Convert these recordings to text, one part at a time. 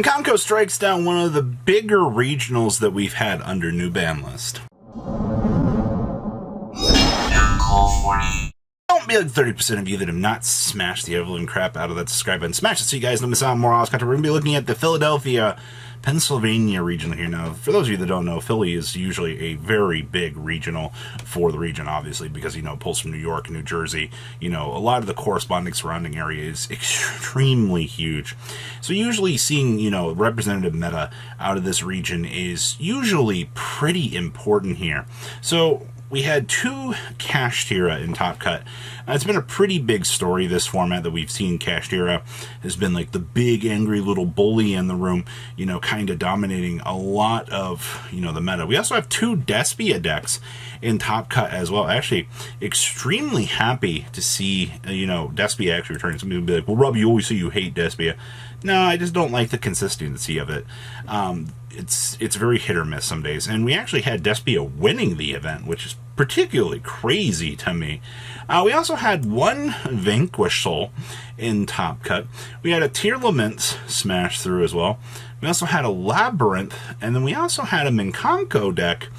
Conco strikes down one of the bigger regionals that we've had under new ban list. Don't be like 30% of you that have not smashed the ever-living crap out of that subscribe button. Smash it so you guys don't miss out on more awesome content. We're going to be looking at the Philadelphia, Pennsylvania regional here. Now, for those of you that don't know, Philly is usually a very big regional for the region, obviously, because, you know, it pulls from New York and New Jersey. You know, a lot of the corresponding surrounding area is extremely huge. So usually seeing, you know, representative meta out of this region is usually pretty important here. So we had two Kashtira in Top Cut. It's been a pretty big story, this format that we've seen. Kashtira has been like the big angry little bully in the room, you know, kind of dominating a lot of, you know, the meta. We also have two Despia decks in Top Cut as well. Actually, extremely happy to see, you know, Despia actually returning. Somebody would be like, well, Rob, you always say you hate Despia. No, I just don't like the consistency of it. It's very hit or miss some days. And we actually had Despia winning the event, which is particularly crazy to me. We also had one Vanquish Soul in Top Cut. We had a Tear Laments smash through as well. We also had a Labyrinth, and then we also had a Mantrangolo deck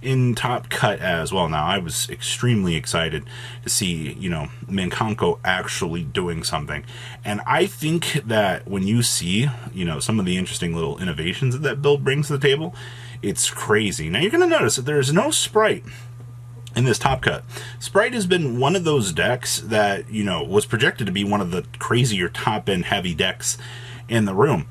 in Top Cut as well. Now, I was extremely excited to see, you know, Mantrangolo actually doing something. And I think that when you see, you know, some of the interesting little innovations that that build brings to the table, it's crazy. Now, you're going to notice that there's no Sprite in this Top Cut. Sprite has been one of those decks that, you know, was projected to be one of the crazier top-end heavy decks in the room.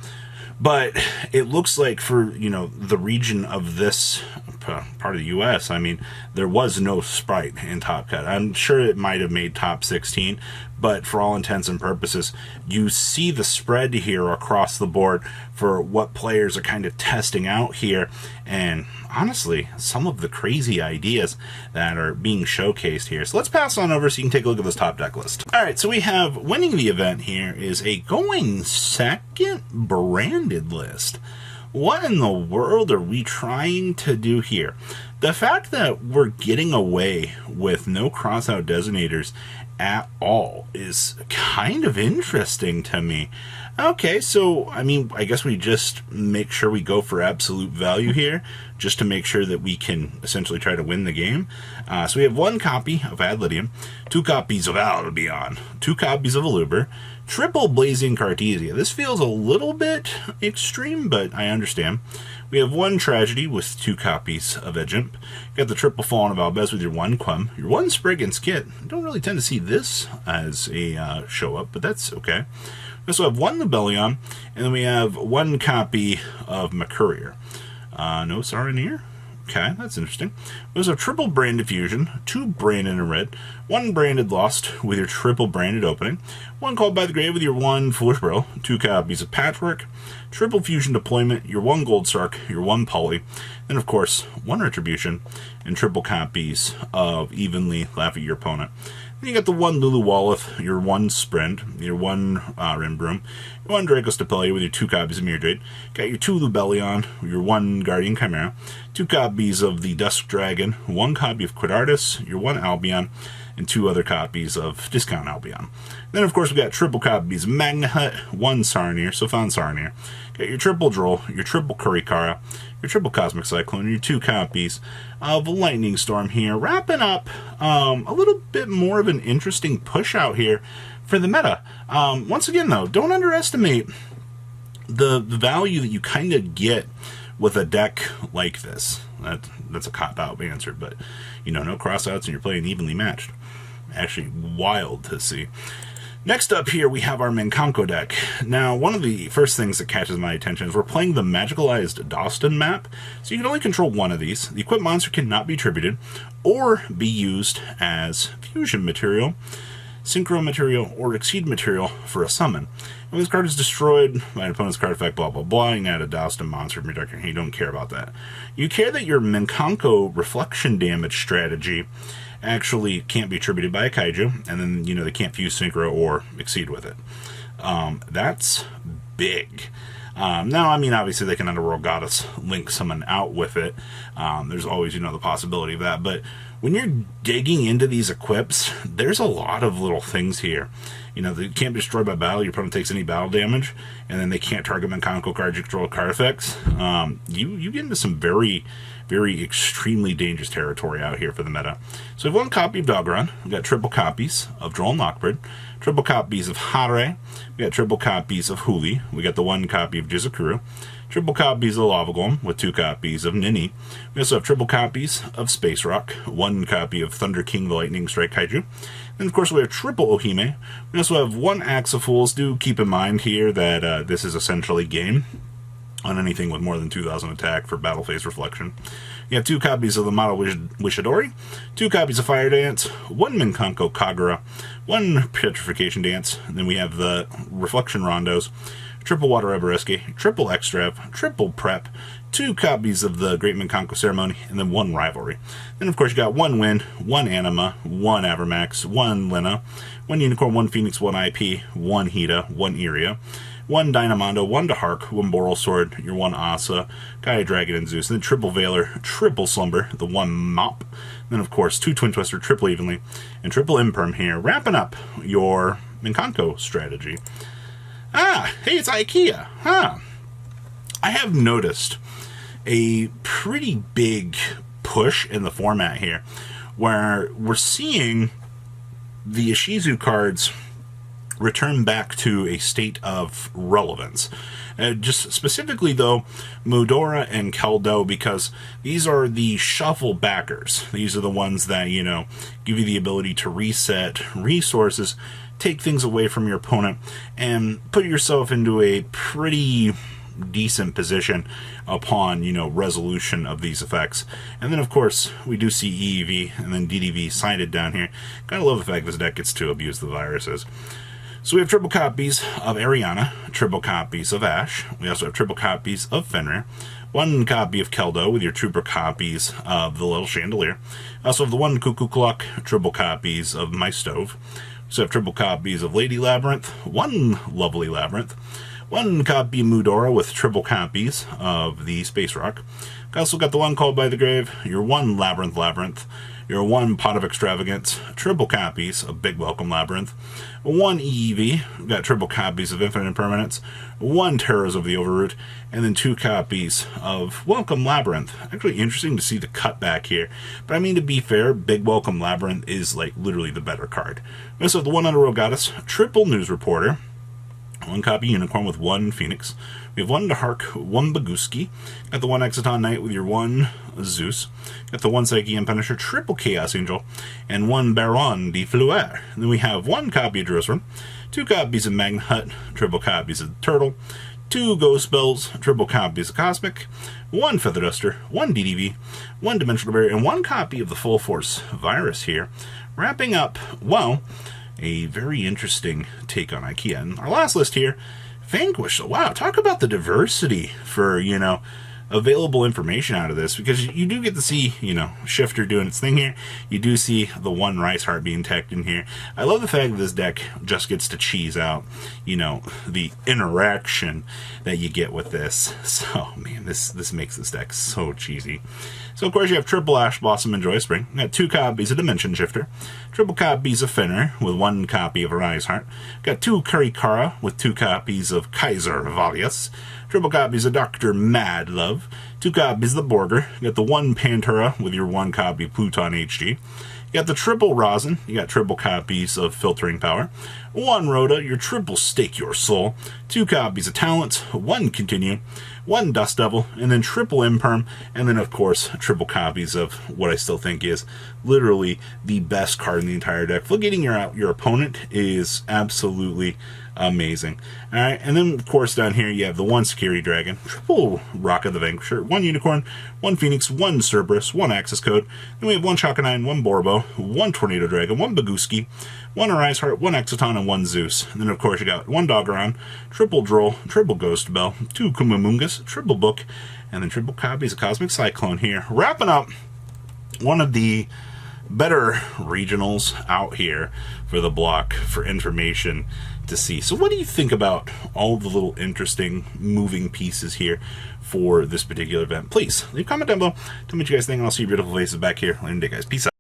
But it looks like for, you know, the region of this part of the U.S., I mean, there was no Sprite in Top Cut. I'm sure it might have made top 16, but for all intents and purposes, you see the spread here across the board for what players are kind of testing out here. And honestly, some of the crazy ideas that are being showcased here. So let's pass on over so you can take a look at this top deck list. All right, so we have winning the event here is a going second branded list. What in the world are we trying to do here? The fact that we're getting away with no crossout designators at all is kind of interesting to me. Okay, so, I mean, I guess we just make sure we go for absolute value here, just to make sure that we can essentially try to win the game. So we have one copy of Adlydium, two copies of Albion, two copies of Aluber, triple Blazing Cartesia. This feels a little bit extreme, but I understand. We have one Tragedy with two copies of Edgimp. You got the triple Fallen of Albez with your one Quem, your one Spriggan Skit. I don't really tend to see this as a show up, but that's okay. We also have one Libellion, and then we have one copy of Mercurier. No Saronir? Okay, that's interesting. We also have triple Branded Fusion, two Branded in red, one Branded Lost with your triple Branded opening, one Called by the Grave with your one Foolish Bro, two copies of Patchwork, triple Fusion Deployment, your one Gold Sark, your one Poly, and of course, one Retribution, and triple copies of Evenly Laugh at Your Opponent. Then you got the one Lulu Walleth, your one Sprint, your one Rimbroom, your one Draco Stapelia with your two copies of Mirdrade, got your two Lubellion, your one Guardian Chimera, two copies of the Dusk Dragon, one copy of Quadratus, your one Albion, and two other copies of Discount Albion. Then, of course, we got triple copies of Magna Hut, one Saronir, Sophon Saronir, got your triple Droll, your triple Kurikara, your triple Cosmic Cyclone, and your two copies of Lightning Storm here, wrapping up a little bit more of an interesting push out here for the meta. Once again, though, don't underestimate the value that you kind of get with a deck like this. That's a cop-out answer, but, you know, no crossouts and you're playing evenly matched. Actually, wild to see. Next up here, we have our Mantrangolo deck. Now, one of the first things that catches my attention is we're playing the Magicalized Doston map, so you can only control one of these. The equipped monster cannot be attributed or be used as fusion material, synchro material, or exceed material for a summon. And when this card is destroyed by an opponent's card effect, blah, blah, blah, you can add a Doston monster from your deck, and you don't care about that. You care that your Mantrangolo reflection damage strategy actually can't be attributed by a kaiju, and then, you know, they can't fuse synchro or exceed with it. That's big. Now, I mean, obviously they can Underworld Goddess link someone out with it. There's always, the possibility of that. But when you're digging into these equips, there's a lot of little things here. They can't be destroyed by battle. Your opponent takes any battle damage, and then they can't target Mantrangolo cards you control card effects. You get into some very, very extremely dangerous territory out here for the meta. So we have one copy of Dogron. We've got triple copies of Droll and Lockbird, triple copies of Hare. We got triple copies of Huli. We got the one copy of Jizukuru. Triple copies of Lava Golem with 2 copies of Nini. We also have triple copies of Space Rock, 1 copy of Thunder King the Lightning Strike Kaiju. And of course we have triple Ohime. We also have 1 Axe of Fools. Do keep in mind here that this is essentially game on anything with more than 2,000 attack for Battle Phase Reflection. You have 2 copies of the Model Wishadori, 2 copies of Fire Dance, 1 Minkanko Kagura, 1 Petrification Dance, and then we have the Reflection Rondos, triple Water Ebereski, triple Extrav, triple Prep, 2 copies of the Great Minkanko Ceremony, and then 1 Rivalry. Then, of course, you got 1 Wind, 1 Anima, 1 Avermax, 1 Lina, 1 Unicorn, 1 Phoenix, 1 IP, 1 Hida, 1 Iria, 1 Dynamondo, 1 Dahark, 1 Boral Sword, your 1 Asa, Gaia Dragon, and Zeus. And then triple Veiler, triple Slumber, the 1 Mop. And then, of course, 2 Twin Twister, triple Evenly, and triple Imperm here, wrapping up your Minkanko strategy. Hey, it's IKEA. I have noticed a pretty big push in the format here, where we're seeing the Ishizu cards return back to a state of relevance. Just specifically, though, Mudora and Keldo, because these are the shuffle backers. These are the ones that, give you the ability to reset resources, take things away from your opponent, and put yourself into a pretty decent position upon, resolution of these effects. And then, of course, we do see EEV and then DDV cited down here. Gotta love the fact this deck gets to abuse the viruses. So we have triple copies of Ariana, triple copies of Ash. We also have triple copies of Fenrir, 1 copy of Keldo with your triple copies of the Little Chandelier. I also have the 1 Cuckoo Clock, triple copies of My Stove. We also have triple copies of Lady Labyrinth, 1 Lovely Labyrinth, 1 copy of Mudora with triple copies of the Space Rock. We also got the 1 Called by the Grave, your 1 Labyrinth, your 1 Pot of Extravagance, triple copies of Big Welcome Labyrinth, 1 EEV, we've got triple copies of Infinite Impermanence, 1 Terrors of the Overroot, and then 2 copies of Welcome Labyrinth. Actually interesting to see the cutback here, but I mean, to be fair, Big Welcome Labyrinth is like literally the better card. We also have the 1 Underworld Goddess, triple News Reporter, 1 copy Unicorn with 1 Phoenix. We have 1 Dahark, 1 Baguski. Got the 1 Exciton Knight with your 1 Zeus. Got the 1 Psyche and Punisher, triple Chaos Angel, and 1 Baron de Fleur. And then we have 1 copy of Jerusalem, 2 copies of Magna Hut, triple copies of Turtle, 2 Ghost Spells, triple copies of Cosmic, 1 Feather Duster, 1 DDV, 1 Dimensional Barrier, and 1 copy of the Full Force Virus here. Wrapping up, well, a very interesting take on IKEA. And our last list here, Vanquish. So, wow, talk about the diversity for, available information out of this, because you do get to see, Shifter doing its thing here. You do see the 1 Rice Heart being teched in here. I love the fact that this deck just gets to cheese out, the interaction that you get with this. So, man, this makes this deck so cheesy. So, of course, you have triple Ash Blossom and Joy Spring. You got 2 copies of Dimension Shifter, triple copies of Fenrir with 1 copy of Arise Heart. Got 2 Karikara with 2 copies of Kaiser Valius, triple copies of Dr. Mad Love, 2 copies of the Borger. You got the 1 Pantera with your 1 copy of Pluton HG. You got the triple Rosin. You got triple copies of Filtering Power, 1 Rhoda, your triple Stake Your Soul, 2 copies of Talents, 1 Continue, 1 Dust Devil, and then triple Imperm, and then, of course, triple copies of what I still think is literally the best card in the entire deck. Forgetting your opponent is absolutely amazing. Alright, and then, of course, down here you have the 1 Security Dragon, triple Rock of the Vanquisher, 1 Unicorn, 1 Phoenix, 1 Cerberus, 1 Access Code. Then we have 1 Chakanine, 1 Borbo, 1 Tornado Dragon, 1 Baguski, 1 Arise Heart, 1 Exciton, and 1 Zeus. And then, of course, you got 1 Doggeron, triple Droll, triple Ghost Bell, 2 Kumamungas, triple Book, and then triple copies of Cosmic Cyclone here. Wrapping up one of the better regionals out here for the block for information. to see. So what do you think about all the little interesting moving pieces here for this particular event? Please leave a comment down below. Tell me what you guys think, and I'll see your beautiful faces back here later today, guys. Peace out.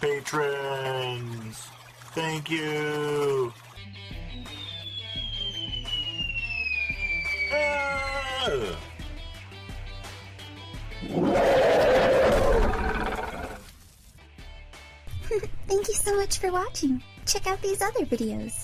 Patrons, thank you. Thank you so much for watching. Check out these other videos.